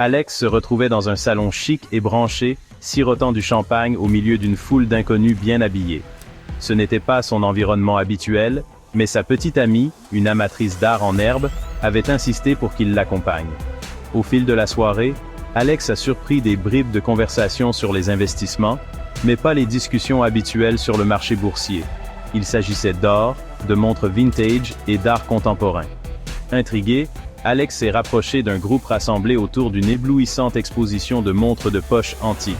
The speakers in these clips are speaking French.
Alex se retrouvait dans un salon chic et branché, sirotant du champagne au milieu d'une foule d'inconnus bien habillés. Ce n'était pas son environnement habituel, mais sa petite amie, une amatrice d'art en herbe, avait insisté pour qu'il l'accompagne. Au fil de la soirée, Alex a surpris des bribes de conversation sur les investissements, mais pas les discussions habituelles sur le marché boursier. Il s'agissait d'or, de montres vintage et d'art contemporain. Intrigué, Alex s'est rapproché d'un groupe rassemblé autour d'une éblouissante exposition de montres de poche antiques.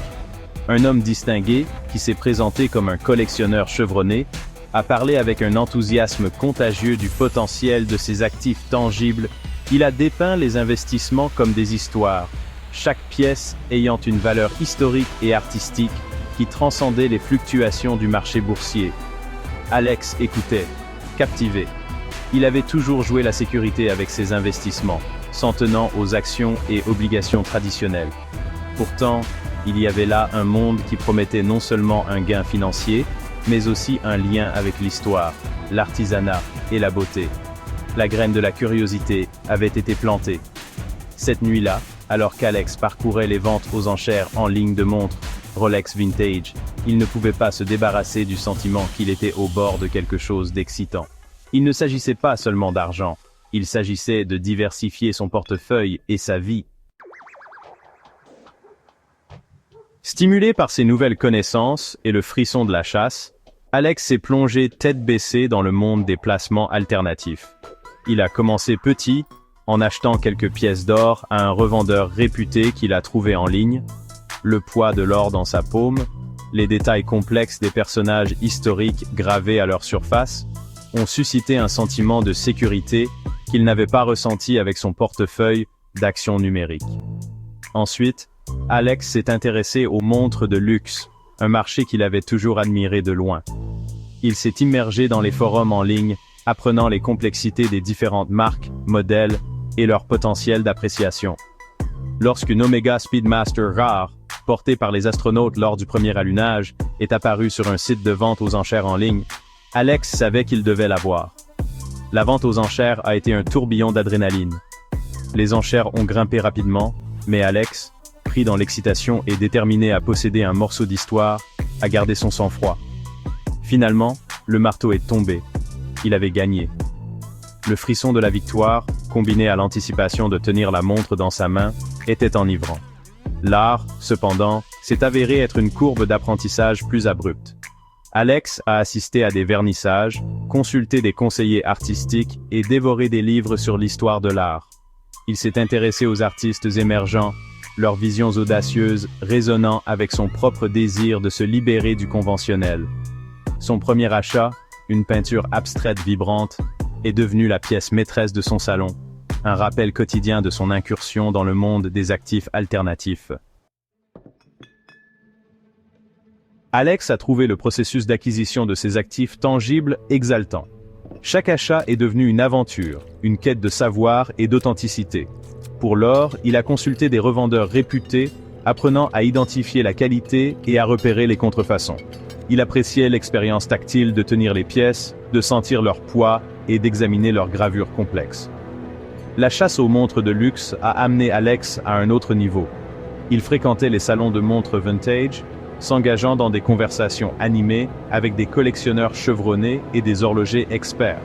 Un homme distingué, qui s'est présenté comme un collectionneur chevronné, a parlé avec un enthousiasme contagieux du potentiel de ses actifs tangibles. Il a dépeint les investissements comme des histoires, chaque pièce ayant une valeur historique et artistique qui transcendait les fluctuations du marché boursier. Alex écoutait, captivé. Il avait toujours joué la sécurité avec ses investissements, s'en tenant aux actions et obligations traditionnelles. Pourtant, il y avait là un monde qui promettait non seulement un gain financier, mais aussi un lien avec l'histoire, l'artisanat et la beauté. La graine de la curiosité avait été plantée. Cette nuit-là, alors qu'Alex parcourait les ventes aux enchères en ligne de montres Rolex Vintage, il ne pouvait pas se débarrasser du sentiment qu'il était au bord de quelque chose d'excitant. Il ne s'agissait pas seulement d'argent, il s'agissait de diversifier son portefeuille et sa vie. Stimulé par ses nouvelles connaissances et le frisson de la chasse, Alex s'est plongé tête baissée dans le monde des placements alternatifs. Il a commencé petit, en achetant quelques pièces d'or à un revendeur réputé qu'il a trouvé en ligne. Le poids de l'or dans sa paume, les détails complexes des personnages historiques gravés à leur surface, ont suscité un sentiment de sécurité qu'il n'avait pas ressenti avec son portefeuille d'actions numériques. Ensuite, Alex s'est intéressé aux montres de luxe, un marché qu'il avait toujours admiré de loin. Il s'est immergé dans les forums en ligne, apprenant les complexités des différentes marques, modèles et leur potentiel d'appréciation. Lorsqu'une Omega Speedmaster rare, portée par les astronautes lors du premier allumage, est apparue sur un site de vente aux enchères en ligne, Alex savait qu'il devait l'avoir. La vente aux enchères a été un tourbillon d'adrénaline. Les enchères ont grimpé rapidement, mais Alex, pris dans l'excitation et déterminé à posséder un morceau d'histoire, a gardé son sang-froid. Finalement, le marteau est tombé. Il avait gagné. Le frisson de la victoire, combiné à l'anticipation de tenir la montre dans sa main, était enivrant. L'art, cependant, s'est avéré être une courbe d'apprentissage plus abrupte. Alex a assisté à des vernissages, consulté des conseillers artistiques et dévoré des livres sur l'histoire de l'art. Il s'est intéressé aux artistes émergents, leurs visions audacieuses résonnant avec son propre désir de se libérer du conventionnel. Son premier achat, une peinture abstraite vibrante, est devenu la pièce maîtresse de son salon, un rappel quotidien de son incursion dans le monde des actifs alternatifs. Alex a trouvé le processus d'acquisition de ses actifs tangibles exaltant. Chaque achat est devenu une aventure, une quête de savoir et d'authenticité. Pour l'or, il a consulté des revendeurs réputés, apprenant à identifier la qualité et à repérer les contrefaçons. Il appréciait l'expérience tactile de tenir les pièces, de sentir leur poids et d'examiner leurs gravures complexes. La chasse aux montres de luxe a amené Alex à un autre niveau. Il fréquentait les salons de montres vintage, s'engageant dans des conversations animées avec des collectionneurs chevronnés et des horlogers experts.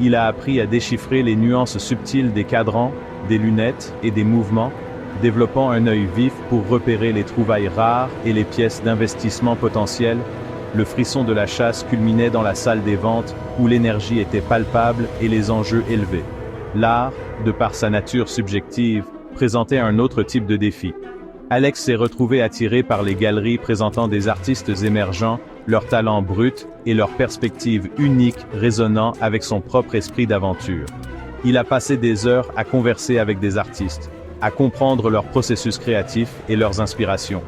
Il a appris à déchiffrer les nuances subtiles des cadrans, des lunettes et des mouvements, développant un œil vif pour repérer les trouvailles rares et les pièces d'investissement potentielles. Le frisson de la chasse culminait dans la salle des ventes où l'énergie était palpable et les enjeux élevés. L'art, de par sa nature subjective, présentait un autre type de défi. Alex s'est retrouvé attiré par les galeries présentant des artistes émergents, leur talent brut et leurs perspectives uniques résonnant avec son propre esprit d'aventure. Il a passé des heures à converser avec des artistes, à comprendre leur processus créatif et leurs inspirations.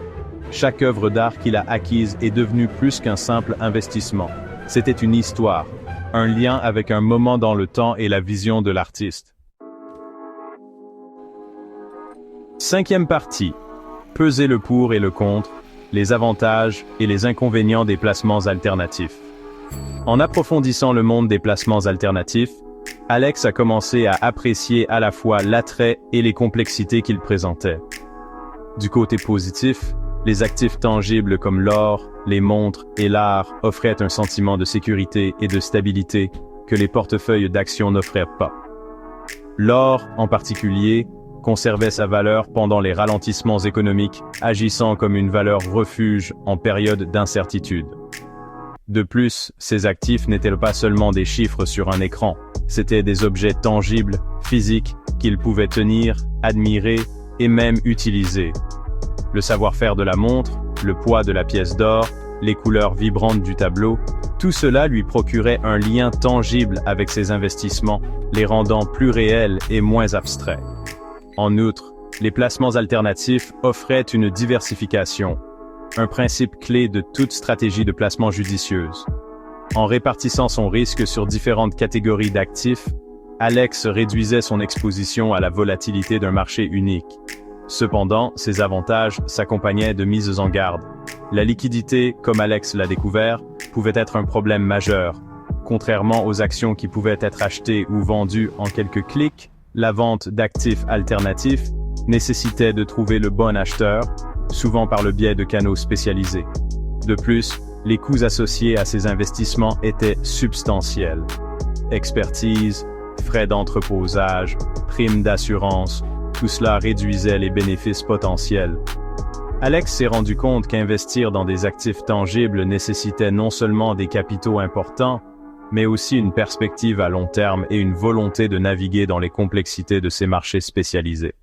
Chaque œuvre d'art qu'il a acquise est devenue plus qu'un simple investissement. C'était une histoire, un lien avec un moment dans le temps et la vision de l'artiste. Cinquième partie. Peser le pour et le contre, les avantages et les inconvénients des placements alternatifs. En approfondissant le monde des placements alternatifs, Alex a commencé à apprécier à la fois l'attrait et les complexités qu'il présentait. Du côté positif, les actifs tangibles comme l'or, les montres et l'art offraient un sentiment de sécurité et de stabilité que les portefeuilles d'actions n'offraient pas. L'or, en particulier, conservait sa valeur pendant les ralentissements économiques, agissant comme une valeur refuge en période d'incertitude. De plus, ces actifs n'étaient pas seulement des chiffres sur un écran, c'étaient des objets tangibles, physiques, qu'ils pouvaient tenir, admirer et même utiliser. Le savoir-faire de la montre, le poids de la pièce d'or, les couleurs vibrantes du tableau, tout cela lui procurait un lien tangible avec ses investissements, les rendant plus réels et moins abstraits. En outre, les placements alternatifs offraient une diversification, un principe clé de toute stratégie de placement judicieuse. En répartissant son risque sur différentes catégories d'actifs, Alex réduisait son exposition à la volatilité d'un marché unique. Cependant, ces avantages s'accompagnaient de mises en garde. La liquidité, comme Alex l'a découvert, pouvait être un problème majeur. Contrairement aux actions qui pouvaient être achetées ou vendues en quelques clics, la vente d'actifs alternatifs nécessitait de trouver le bon acheteur, souvent par le biais de canaux spécialisés. De plus, les coûts associés à ces investissements étaient substantiels. Expertise, frais d'entreposage, primes d'assurance, tout cela réduisait les bénéfices potentiels. Alex s'est rendu compte qu'investir dans des actifs tangibles nécessitait non seulement des capitaux importants, mais aussi une perspective à long terme et une volonté de naviguer dans les complexités de ces marchés spécialisés.